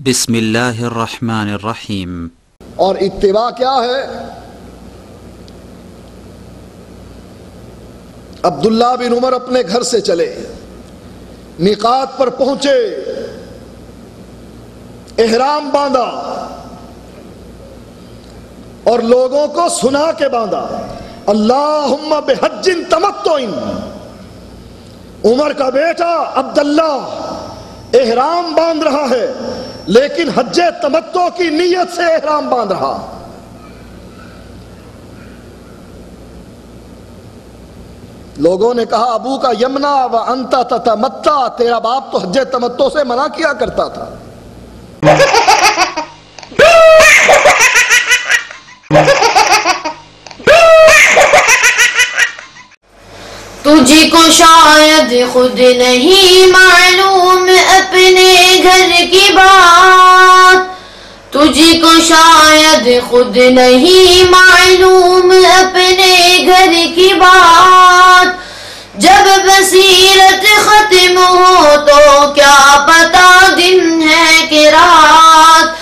بسم اللہ الرحمن الرحیم۔ اور اتباع کیا ہے؟ عبداللہ بن عمر اپنے گھر سے چلے، میقات پر پہنچے، احرام باندھا اور لوگوں کو سنا کے باندھا، اللہم بحج تمتع۔ عمر کا بیٹا عبداللہ احرام باندھ رہا ہے، لیکن حج تمتع کی نیت سے احرام باندھ رہا۔ لوگوں نے کہا ابو کا یمنا و انت تتمتع، تیرا باپ تو حج تمتع سے منع کیا کرتا تھا۔ تجھ کو شاید خود نہیں معلوم اپنے گھر کی بات، تجھ کو شاید خود نہیں معلوم اپنے گھر کی بات، جب بصیرت ختم ہو تو کیا پتا دن ہے کہ رات،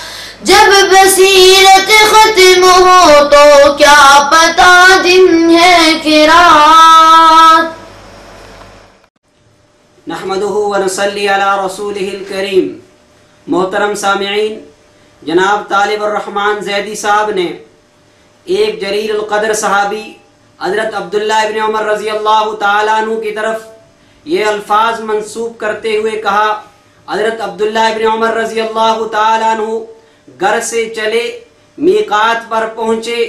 جب بصیرت ختم ہو تو کیا پتا دن ہے کہ رات۔ نحمدہ ونصلی علی رسولہ الکریم۔ محترم سامعین، جناب طالب الرحمن زیدی صاحب نے ایک جلیل القدر صحابی حضرت عبداللہ ابن عمر رضی اللہ تعالیٰ عنہ کی طرف یہ الفاظ منسوب کرتے ہوئے کہا، حضرت عبداللہ ابن عمر رضی اللہ تعالیٰ عنہ گھر سے چلے، میقات پر پہنچے،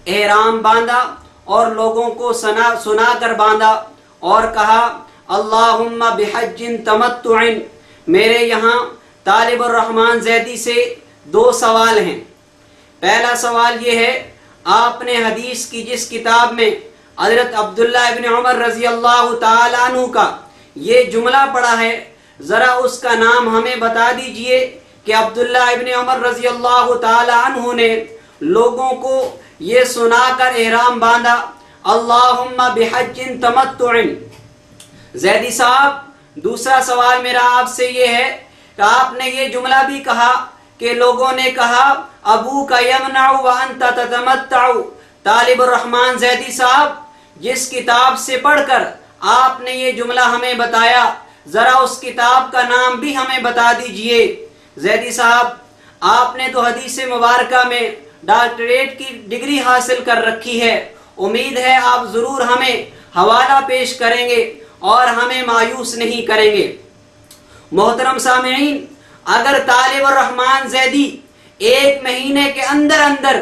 احرام باندھا اور لوگوں کو سنا کر باندھا اور کہا اللہم بحج تمتع۔ میرے یہاں طالب الرحمن زیدی سے دو سوال ہیں۔ پہلا سوال یہ ہے، آپ نے حدیث کی جس کتاب میں حضرت عبداللہ ابن عمر رضی اللہ تعالیٰ عنہ کا یہ جملہ پڑھا ہے، ذرا اس کا نام ہمیں بتا دیجئے کہ عبداللہ ابن عمر رضی اللہ تعالیٰ عنہ نے لوگوں کو یہ سنا کر احرام باندھا اللہم بحج تمتع۔ زیدی صاحب، دوسرا سوال میرا آپ سے یہ ہے کہ آپ نے یہ جملہ بھی کہا کہ لوگوں نے کہا ابو کا یمنع وانت تتمتع۔ طالب الرحمن زیدی صاحب، جس کتاب سے پڑھ کر آپ نے یہ جملہ ہمیں بتایا، ذرا اس کتاب کا نام بھی ہمیں بتا دیجئے۔ زیدی صاحب، آپ نے تو حدیث مبارکہ میں ڈاکٹریٹ کی ڈگری حاصل کر رکھی ہے، امید ہے آپ ضرور ہمیں حوالہ پیش کریں گے اور ہمیں مایوس نہیں کریں گے۔ محترم سامعین، اگر طالب الرحمن زیدی ایک مہینے کے اندر اندر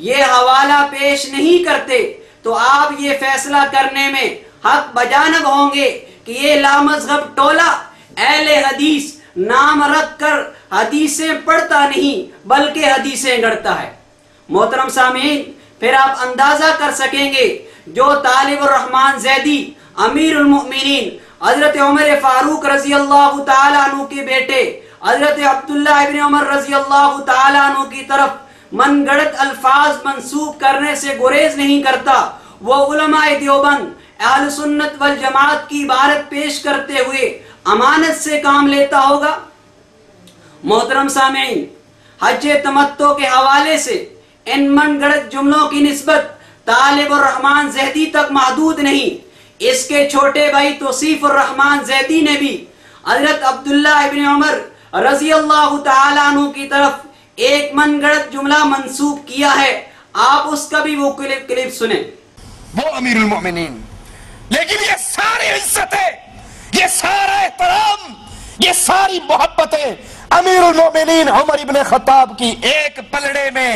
یہ حوالہ پیش نہیں کرتے تو آپ یہ فیصلہ کرنے میں حق بجانب ہوں گے کہ یہ لامذہب ٹولہ اہل حدیث نام رکھ کر حدیثیں پڑھتا نہیں بلکہ حدیثیں گڑھتا ہے۔ محترم سامعین، پھر آپ اندازہ کر سکیں گے جو طالب الرحمن زیدی امیر المؤمنین حضرت عمر فاروق رضی اللہ تعالیٰ عنہ کے بیٹے حضرت عبداللہ ابن عمر رضی اللہ تعالیٰ عنہ کی طرف من گڑت الفاظ منسوب کرنے سے گریز نہیں کرتا، وہ علماء دیوبند اہل سنت والجماعت کی عبارت پیش کرتے ہوئے امانت سے کام لیتا ہوگا۔ محترم سامعین، حج تمتع کے حوالے سے ان من گڑت جملوں کی نسبت طالب الرحمن زیدی تک محدود نہیں، اس کے چھوٹے بھائی توصیف الرحمن زیدی نے بھی حضرت عبداللہ ابن عمر رضی اللہ تعالیٰ عنہ کی طرف ایک من گڑت جملہ منسوب کیا ہے، آپ اس کا بھی وہ کلپ سنیں۔ وہ امیر المؤمنین، لیکن یہ ساری عزتیں، یہ سارا احترام، یہ ساری محبتیں امیر المؤمنین عمر ابن خطاب کی ایک پلڑے میں،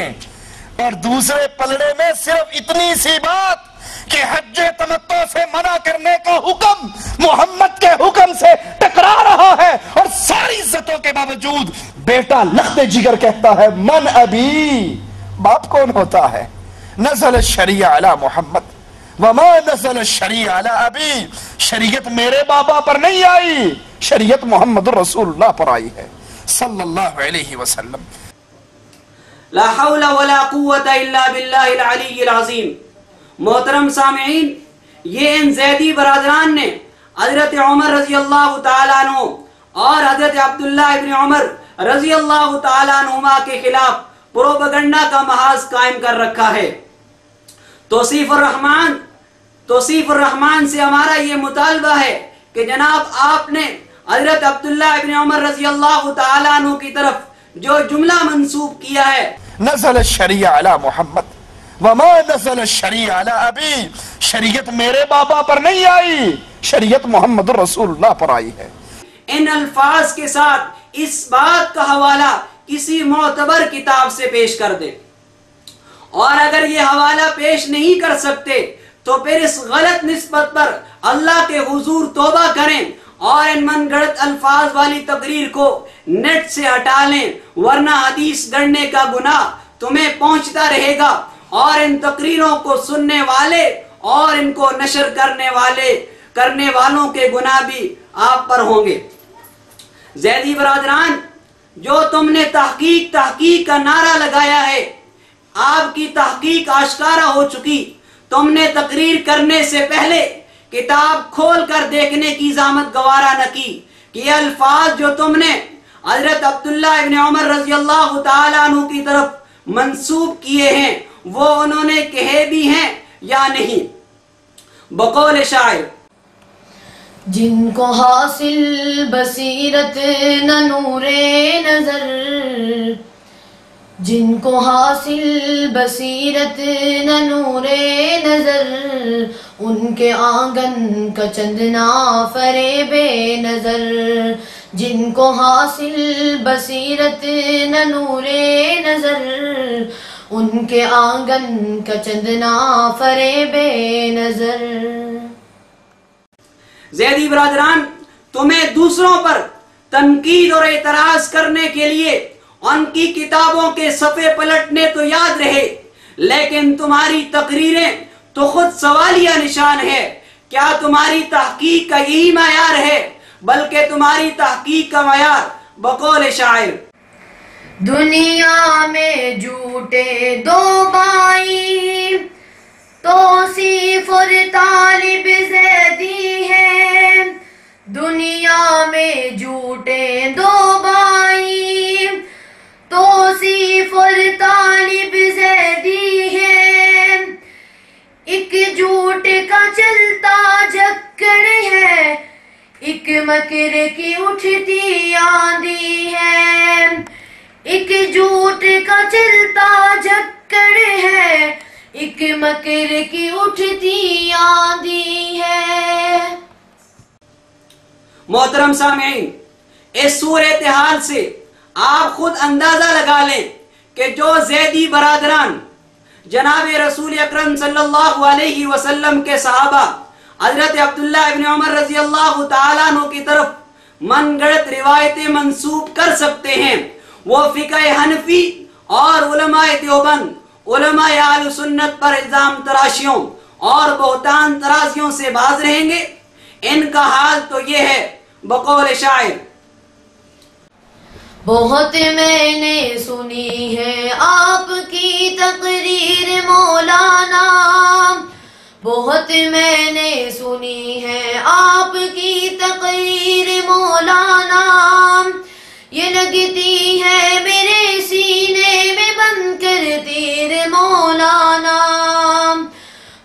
اور دوسرے پلڑے میں صرف اتنی سی بات کہ حج تمتع سے منع کرنے کا حکم محمد کے حکم سے ٹکرا رہا ہے، اور ساری عزتوں کے باوجود بیٹا لخت جگر کہتا ہے من ابی، باپ کون ہوتا ہے؟ نزل الشریع علی محمد وما نزل الشریع علی ابی، شریعت میرے بابا پر نہیں آئی، شریعت محمد رسول اللہ پر آئی ہے صلی اللہ علیہ وسلم۔ لا حول ولا قوت الا باللہ العلی العظیم۔ محترم سامعین، یہ ان زیدی برادران نے حضرت عمر رضی اللہ تعالیٰ عنہ اور حضرت عبداللہ ابن عمر رضی اللہ تعالیٰ عنہما کے خلاف پروپیگنڈا کا محاذ قائم کر رکھا ہے۔ توصیف الرحمن سے ہمارا یہ مطالبہ ہے کہ جناب آپ نے حضرت عبداللہ ابن عمر رضی اللہ تعالیٰ عنہ کی طرف جو جملہ منسوب کیا ہے، نزل الشریعہ علی محمد وما نزل الشریعہ علی ابی، شریعت میرے بابا پر نہیں آئی، شریعت محمد رسول اللہ پر آئی ہے۔ ان الفاظ کے ساتھ اس بات کا حوالہ کسی معتبر کتاب سے پیش کر دیں، اور اگر یہ حوالہ پیش نہیں کر سکتے تو پھر اس غلط نسبت پر اللہ کے حضور توبہ کریں اور ان من گڑت الفاظ والی تقریر کو نیٹ سے ہٹا لیں، ورنہ حدیث گڑنے کا گناہ تمہیں پہنچتا رہے گا اور ان تقریروں کو سننے والے اور ان کو نشر کرنے والوں کے گناہ بھی آپ پر ہوں گے۔ زیدی برادران، جو تم نے تحقیق کا نعرہ لگایا ہے، آپ کی تحقیق آشکارا ہو چکی۔ تم نے تقریر کرنے سے پہلے کتاب کھول کر دیکھنے کی زحمت گوارا نہ کی کہ یہ الفاظ جو تم نے حضرت عبداللہ ابن عمر رضی اللہ تعالیٰ عنہ کی طرف منسوب کیے ہیں وہ انہوں نے کہے بھی ہیں یا نہیں۔ بقول شاعر: جن کو حاصل بصیرت نہ نور نظر، جن کو حاصل بصیرت نہ نور نظر، ان کے آنگن کا چندنا فریب نظر۔ جن کو حاصل بصیرت نہ نور نظر، ان کے آنگن کا چندنا فریب نظر۔ زیدی برادران، تمہیں دوسروں پر تنقید اور اعتراض کرنے کے لیے ان کی کتابوں کے صفحے پلٹنے تو یاد رہے، لیکن تمہاری تقریریں تو خود سوالیہ نشان ہے۔ کیا تمہاری تحقیق کا یہی معیار ہے؟ بلکہ تمہاری تحقیق کا معیار بقول شاعر: دنیا میں جھوٹے دو بائی، توصیف اور طالب زیدی ہے۔ دنیا میں جھوٹے دو بائی، توصیف اور طالب زیدی ہے۔ ایک جھوٹ کا چلتا جھکڑ ہے، ایک مکر کی اٹھتی آندھی ہے۔ ایک جھوٹ کا چلتا جھکڑ ہے، ایک مکر کی اٹھتی آندھی ہے۔ محترم سامعین، اس صورتحال سے آپ خود اندازہ لگا لیں کہ جو زیدی برادران جناب رسول اکرم صلی اللہ علیہ وسلم کے صحابہ حضرت عبداللہ ابن عمر رضی اللہ تعالیٰ عنہ کی طرف من گڑت روایتیں منسوب کر سکتے ہیں، وہ فقہ حنفی اور علماء دیوبند، علماء اہل سنت پر الزام تراشیوں اور بہتان ترازیوں سے باز رہیں گے؟ ان کا حال تو یہ ہے بقول شاعر: بہت میں نے سنی ہے آپ کی تقریر مولانا، بہت میں نے سنی ہے آپ کی تقریر مولانا، یہ لگتی ہے میرے سینے میں بند کر تیر مولانا۔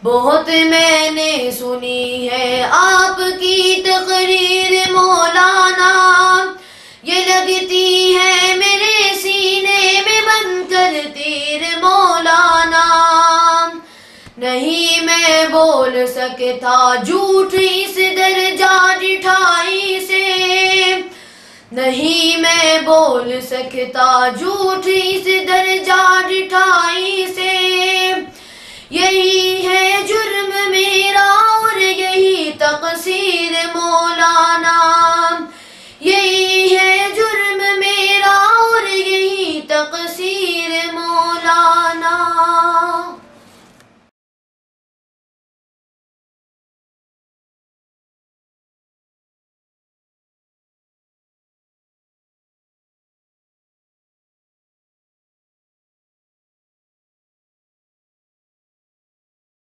بہت میں نے سنی ہے آپ کی تقریر مولانا، یہ لگتی ہے میرے سینے میں بند کر تیر مولانا۔ نہیں میں بول سکتا جھوٹ اس درجہ ڈٹھائی سے، نہیں میں بول سکتا جھوٹ اس درجہ ڈٹھائی